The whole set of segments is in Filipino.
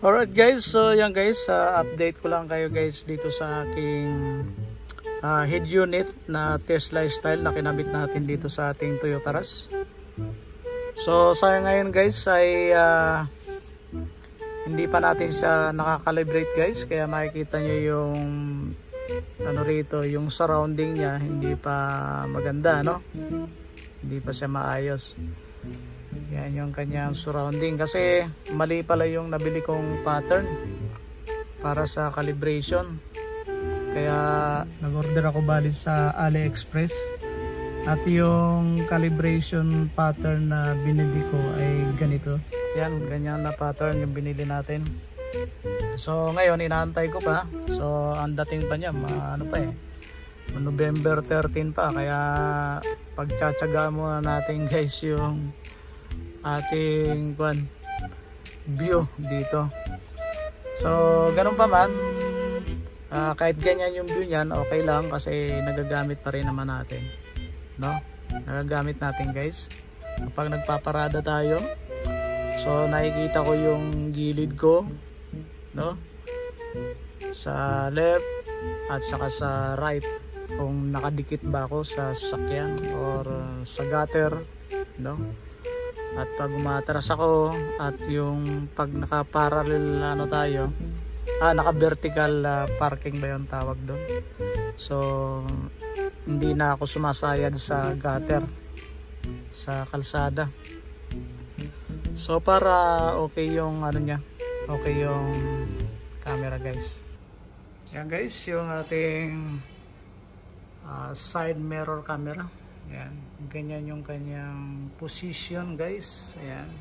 Alright guys, so yan guys, update ko lang kayo guys dito sa aking head unit na Tesla style na kinabit natin dito sa ating Toyota Rush. So sa ngayon guys ay hindi pa natin siya nakakalibrate guys, kaya makikita nyo yung ano rito, yung surrounding niya hindi pa maganda, no? Hindi pa siya maayos. Yan yung kanyang surrounding kasi mali pala yung nabili kong pattern para sa calibration, kaya nag-order ako bali sa AliExpress at yung calibration pattern na binili ko ay ganito. Yan, ganyan na pattern yung binili natin. So ngayon inaantay ko pa, so ang dating pa niya ano pa November 13 pa, kaya pagtsatsagaan muna natin guys yung ating view dito. So ganun pa man, kahit ganyan yung view niyan, okay lang kasi nagagamit pa rin naman natin, no? Nagagamit natin guys kapag nagpaparada tayo. So nakikita ko yung gilid ko, no, sa left at saka sa right, kung nakadikit ba ako sa sasakyan or sa gutter, no? At pag umatras ako at yung pag naka-parallel ano tayo, naka-vertical parking ba yung tawag doon. So hindi na ako sumasayad sa gutter, sa kalsada. So para okay yung ano niya, okay yung camera guys. Yan guys, yung ating side mirror camera. Ayan, ganyan yung kanyang position guys. Ayan,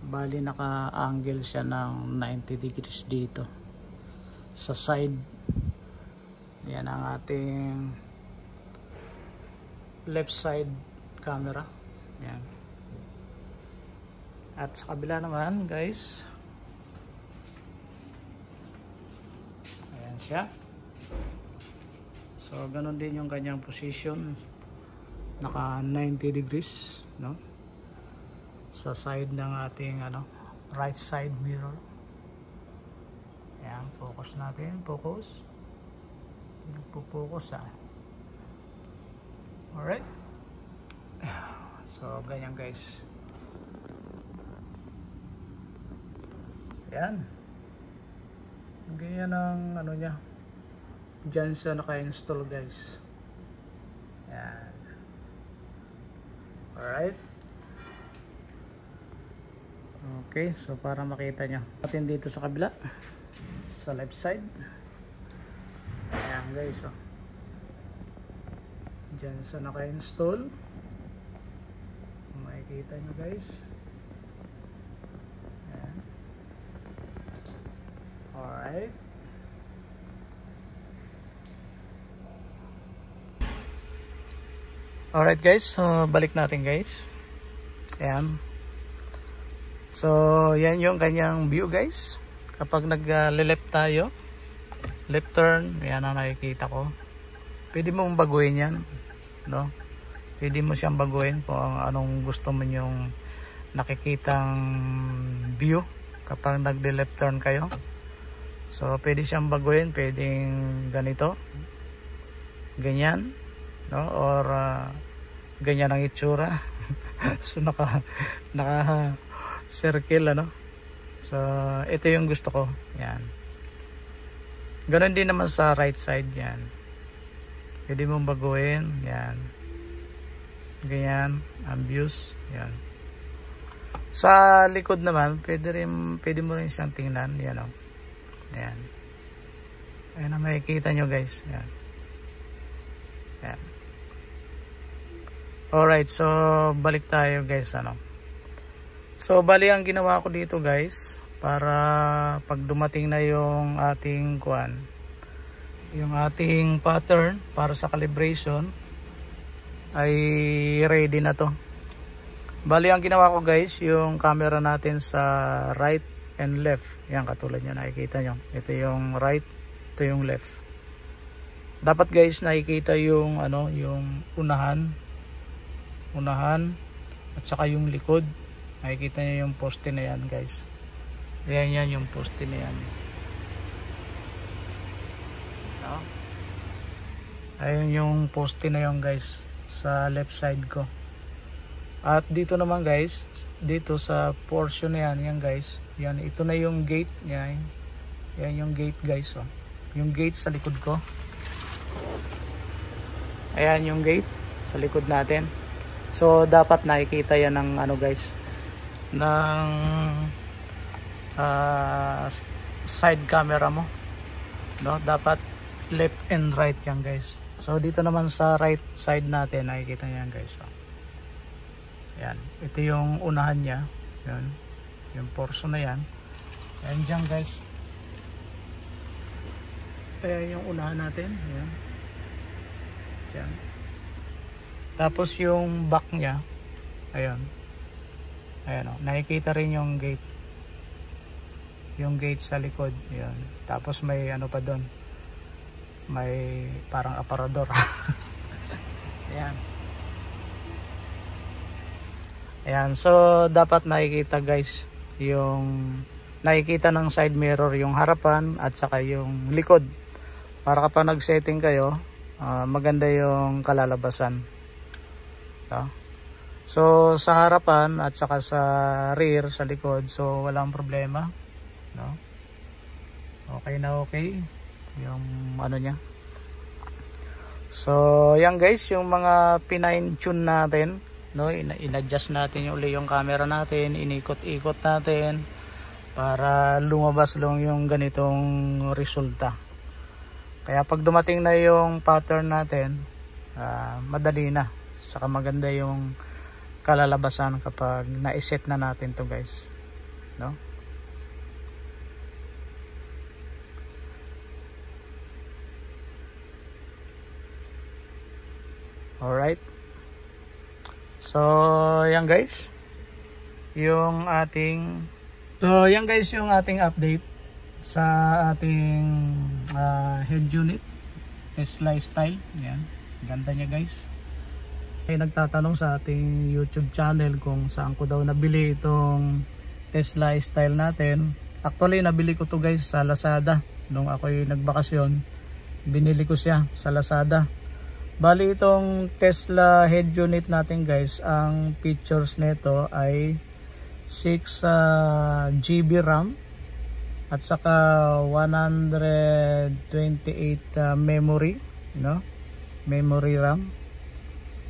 bali naka-angle siya ng 90 degrees dito sa side. Ayan ang ating left side camera. Ayan. At sa kabila naman guys, ayan siya. So ganun din yung kanyang position, naka 90 degrees, no, sa side ng ating right side mirror. Ayan, focus natin, focus. Nagpo-focus alright. So ganyan guys. Ayan, ganyan ang ano niya, dyan siya naka-install guys. Ayan. Alright. Okay, so para makita nyo natin dito sa kabila, sa left side. Ayan guys, dyan siya naka-install. Makikita nyo guys. Ayan. Alright. Alright guys, so balik natin guys. Ayan. So yan yung kanyang view guys. Kapag nag-left tayo, left turn, yan ang nakikita ko. Pwede mong baguhin yan, no? Pwede mo siyang baguhin kung anong gusto mo yung nakikitang view kapag nag-left turn kayo. So pwede siyang baguhin, pwedeng ganito, ganyan, no, or ganyan ang itsura. So naka circle, so ito yung gusto ko. Yan, ganon din naman sa right side. Yan, pwede mong baguhin. Yan, ganyan ang views. Yan, sa likod naman pwede mo rin siyang tingnan. Yan, yan, ayan na makikita nyo guys. Yan. Yan. Alright, so balik tayo guys. So bali ang ginawa ko dito guys, para pag dumating na yung ating yung ating pattern para sa calibration, ay ready na to. Bali ang ginawa ko guys, yung camera natin sa right and left. Yan, katulad nyo nakikita nyo, ito yung right, ito yung left. Dapat guys nakikita yung yung unahan at saka yung likod. Makikita nyo yung poste na yan guys. Ayan, yan yung poste na yan. No? Ayun yung poste na yun guys, sa left side ko. At dito naman guys, dito sa portion na yan, yan guys, yan, ito na yung gate yan. Yan yung gate guys, oh. Yung gate sa likod ko. Ayan yung gate sa likod natin. So dapat nakikita yan ng ano guys, ng side camera mo, no? Dapat left and right yan guys. So dito naman sa right side natin nakikita niyo yan guys, oh. Yan, ito yung unahan niya, yan, yung portion na yan. Ayan dyan guys, ayan yung unahan natin, ayan dyan. Tapos yung back niya, ayan, ayan, oh, nakikita rin yung gate, yung gate sa likod, ayan. Tapos may ano pa doon, may parang aparador. Ayan. Ayan, so dapat nakikita guys, yung nakikita ng side mirror yung harapan at saka yung likod, para kapag nag-setting kayo, maganda yung kalalabasan. So sa harapan at saka sa rear, sa likod, so walang problema, no? Okay na okay yung ano niya. So yan guys, yung mga pina-tune natin, no, in-adjust natin yung uli yung camera natin, inikot-ikot natin para lumabas lang yung ganitong resulta. Kaya pag dumating na yung pattern natin, madali na, saka maganda yung kalalabasan kapag na-set na natin to guys, no? Alright. So yan guys, yung ating update sa ating head unit Tesla style. Yan, ganda niya guys. Ay nagtatanong sa ating YouTube channel kung saan ko daw nabili itong Tesla style natin. Actually nabili ko to guys sa Lazada. Nung ako'y nagbakasyon, binili ko siya sa Lazada. Bali itong Tesla head unit natin guys, ang features nito ay 6 GB RAM at saka 128 memory, no? Memory RAM.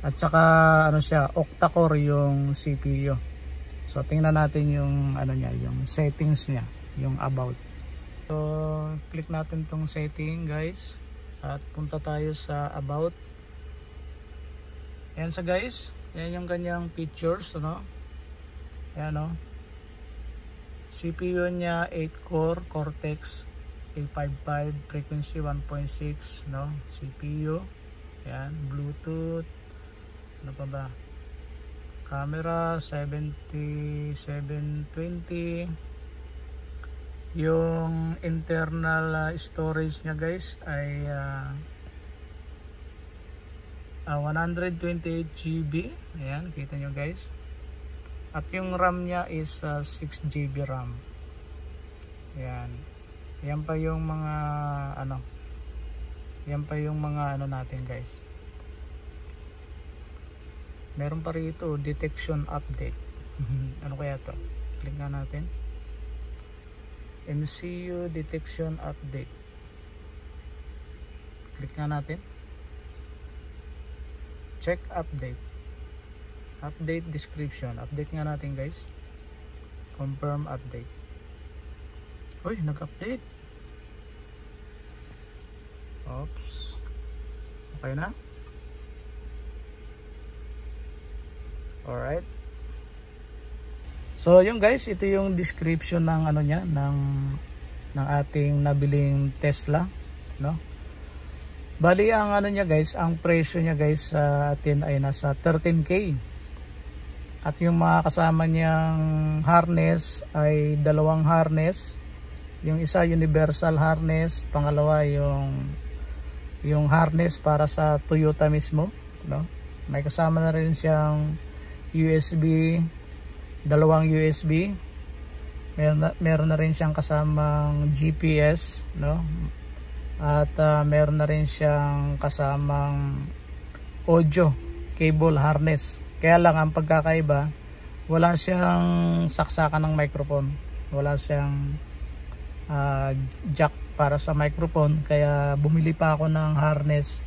At saka ano siya, octa-core yung CPU. So tingnan natin yung ano niya, yung settings niya, yung about. So click natin tong setting guys at punta tayo sa about. Ayan sa guys, yan yung kanyang features, ano? Ayan, no? CPU niya 8-core Cortex A55, frequency 1.6, no? CPU. Ayan, Bluetooth. Ano pa ba? Camera 7720. Yung internal storage niya guys ay 128 GB. Ayan, kita nyo guys. At yung RAM niya is 6 GB RAM. Ayan. Yan pa yung mga ano. Yan pa yung mga ano natin guys. Meron pa rito detection update. Ano kaya to? Click nga natin. MCU detection update. Click nga natin. Check update. Update description. Update nga natin guys. Confirm update. Uy, nag-update. Oops. Okay na. Alright. So yun guys, ito yung description ng ano niya, ng ating nabiling Tesla, no? Bali ang ano niya guys, ang presyo niya guys sa atin ay nasa 13K. At yung mga kasama niyang harness ay dalawang harness. Yung isa universal harness, pangalawa yung harness para sa Toyota mismo, no? May kasama na rin siyang USB, dalawang USB. Meron na rin siyang kasamang GPS, no? At meron na rin siyang kasamang audio cable harness. Kaya lang ang pagkakaiba, wala siyang saksakan ng microphone, wala siyang jack para sa microphone, kaya bumili pa ako ng harness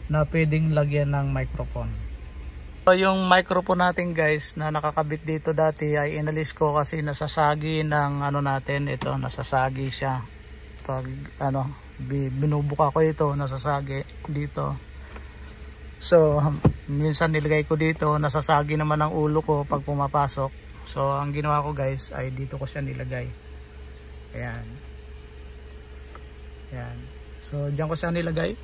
na pwedeng lagyan ng microphone. So, yung microphone natin guys na nakakabit dito dati ay inalis ko kasi nasasagi ng ano natin, ito nasasagi siya pag ano binubuka ko ito, nasasagi dito. So minsan nilagay ko dito, nasasagi naman ang ulo ko pag pumapasok. So ang ginawa ko guys ay dito ko siya nilagay. Ayan. Ayan. So diyan ko siya nilagay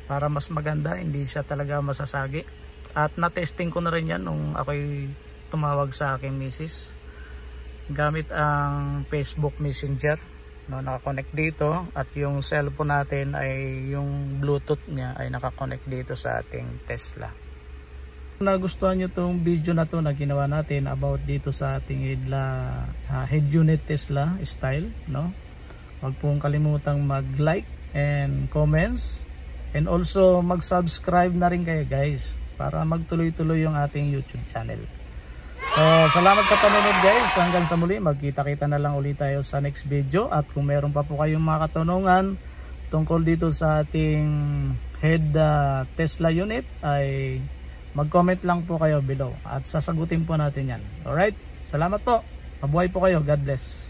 para mas maganda, hindi siya talaga masasagi. At na-testing ko na rin yan nung ako'y tumawag sa aking misis gamit ang Facebook Messenger, no, nakakonect dito, at yung cellphone natin ay yung Bluetooth niya ay nakakonect dito sa ating Tesla. Nagustuhan nyo tong video na to na ginawa natin about dito sa ating head unit Tesla style, no? Huwag pong kalimutang mag-like and comments. And also mag-subscribe na rin kayo guys para magtuloy-tuloy yung ating YouTube channel. So salamat sa panonood guys. Hanggang sa muli, magkita-kita na lang ulit tayo sa next video. At kung meron pa po kayong mga katanungan tungkol dito sa ating head Tesla unit, ay mag-comment lang po kayo below at sasagutin po natin yan. Alright, salamat po. Mabuhay po kayo. God bless.